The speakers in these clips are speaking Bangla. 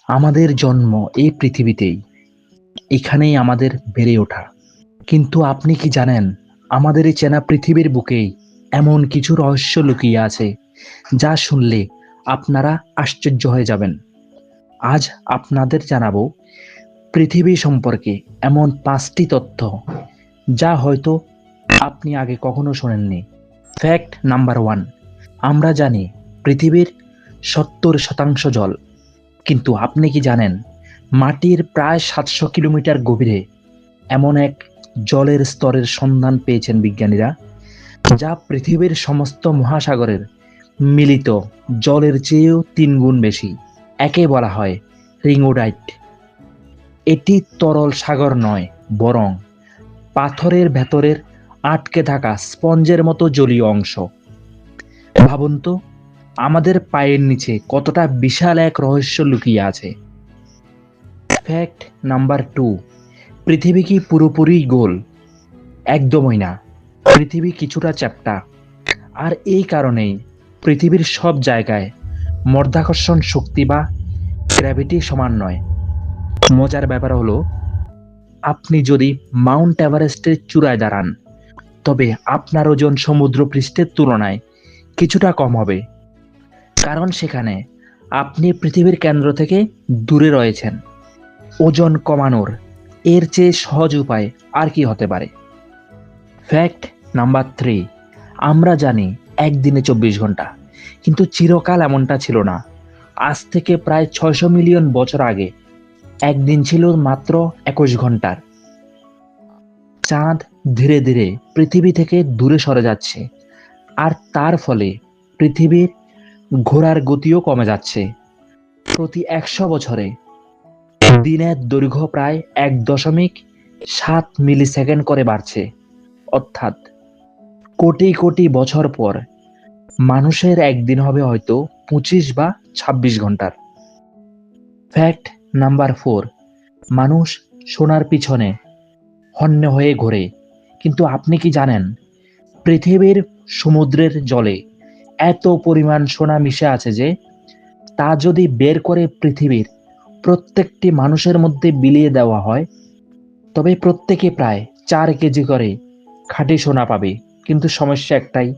আমাদের জন্ম এই পৃথিবীতেই, এখানেই আমাদের বেড়ে ওঠা। কিন্তু আপনি কি জানেন, আমাদের এই চেনা পৃথিবীর বুকেই এমন কিছু রহস্য লুকিয়ে আছে যা শুনলে আপনারা আশ্চর্য হয়ে যাবেন। আজ আপনাদের জানাবো পৃথিবী সম্পর্কে এমন 5টি তথ্য যা হয়তো আপনি আগে কখনো শোনেননি। ফ্যাক্ট নাম্বার 1, আমরা জানি পৃথিবীর 70% জল। কিন্তু আপনি কি জানেন, মাটির প্রায় 700 কিলোমিটার গভীরে এমন এক জলের স্তরের সন্ধান পেয়েছেন বিজ্ঞানীরা, যা পৃথিবীর সমস্ত মহাসাগরের মিলিত জলের চেয়েও 3 গুণ বেশি। একে বলা হয় রিংওডাইট। এটি তরল সাগর নয়, বরং পাথরের ভেতরের আটকে থাকা স্পঞ্জের মতো জলীয় অংশ। ভাবুন তো, আমাদের পায়ের নিচে কতটা বিশাল এক রহস্য লুকিয়ে আছে। ফ্যাক্ট নাম্বার 2, পৃথিবী কি পুরোপুরি গোল? একদমই না, পৃথিবী কিছুটা চ্যাপ্টা। আর এই কারণেই পৃথিবীর সব জায়গায় মাধ্যাকর্ষণ শক্তি বা গ্র্যাভিটি সমান নয়। মজার ব্যাপার হলো, আপনি যদি মাউন্ট এভারেস্টের চূড়ায় দাঁড়ান, তবে আপনার ওজন সমুদ্রপৃষ্ঠের তুলনায় কিছুটা কম হবে, কারণ সেখানে আপনি পৃথিবীর কেন্দ্র থেকে দূরে রয়েছেন। ওজন কমানোর এর চেয়ে সহজ উপায় আর কি হতে পারে? ফ্যাক্ট নাম্বার 3, আমরা জানি একদিনে 24 ঘন্টা, কিন্তু চিরকাল এমনটা ছিল না। আজ থেকে প্রায় 600 মিলিয়ন বছর আগে একদিন ছিল মাত্র 21 ঘন্টার। চাঁদ ধীরে ধীরে পৃথিবী থেকে দূরে সরে যাচ্ছে, আর তার ফলে পৃথিবীর ঘোরার গতিও কমে যাচ্ছে। প্রতি 100 বছরে দিনের দৈর্ঘ্য প্রায় 1.7 মিলিসেকেন্ড করে বাড়ছে। অর্থাৎ কোটি কোটি বছর পর মানুষের একদিন হবে হয়তো 25 বা 26 ঘন্টার। ফ্যাক্ট নাম্বার 4, মানুষ সোনার পিছনে হন্য হয়ে ঘোরে। কিন্তু আপনি কি জানেন, পৃথিবীর সমুদ্রের জলে এত পরিমাণ সোনা মিশে আছে যে তা যদি বের করে পৃথিবীর প্রত্যেকটি মানুষের মধ্যে বিলিয়ে দেওয়া হয়, তবে প্রত্যেকে প্রায় 4 কেজি করে খাঁটি সোনা পাবে। কিন্তু সমস্যা একটাই,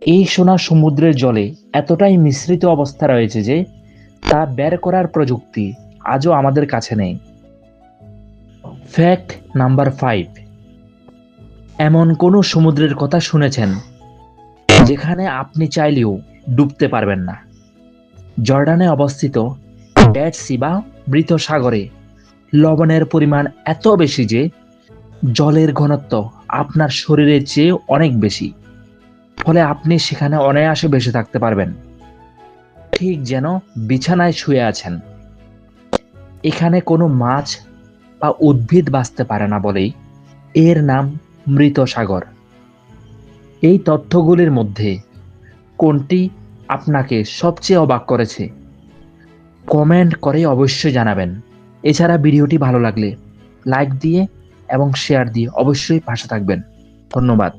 এই সোনা সমুদ্রের জলে এতটাই মিশ্রিত অবস্থা রয়েছে যে তা বের করার প্রযুক্তি আজও আমাদের কাছে নেই। ফ্যাক্ট নাম্বার 5, এমন কোনো সমুদ্রের কথা শুনেছেন যেখানে আপনি চাইলেও ডুবতে পারবেন না? জর্ডানে অবস্থিত ডেড সি বা মৃত সাগরে লবণের পরিমাণ এত বেশি যে জলের ঘনত্ব আপনার শরীরের চেয়ে অনেক বেশি। ফলে আপনি সেখানে অনায়াসে বেঁচে থাকতে পারবেন, ঠিক যেন বিছানায় শুয়ে আছেন। এখানে কোনো মাছ বা উদ্ভিদ বাঁচতে পারে না বলেই এর নাম মৃত সাগর। এই তথ্যগুলির মধ্যে কোনটি আপনাকে সবচেয়ে অবাক করেছে? কমেন্ট করে অবশ্যই জানাবেন। এছাড়া ভিডিওটি ভালো লাগলে লাইক দিয়ে এবং শেয়ার দিয়ে অবশ্যই পাশে থাকবেন। ধন্যবাদ।